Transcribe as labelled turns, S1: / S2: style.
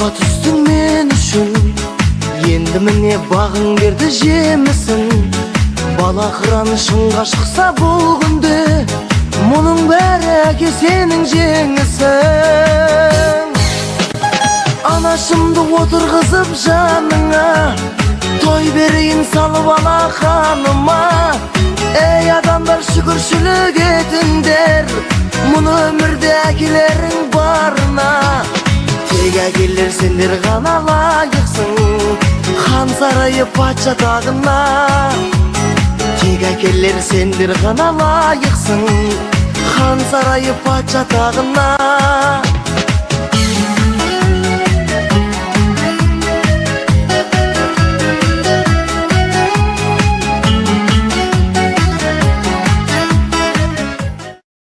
S1: Таға түстің мен үшін, енді міне бағың берді жемісін. Бала қыранышыңға шықса бұл күнде, мұның бәрі әке сенің жеңісің. Анашымды отырғызып жаныңа, той берейін салып ала ханыма. Ей адамдар, шүкіршілік етіңдер, мұны өмірде әкелерің барына. Тек әкелер сендер ғана лайықсың хан сарайы патша тағына. Тек әкелер сендер ғана лайықсың хан сарайы патша тағына.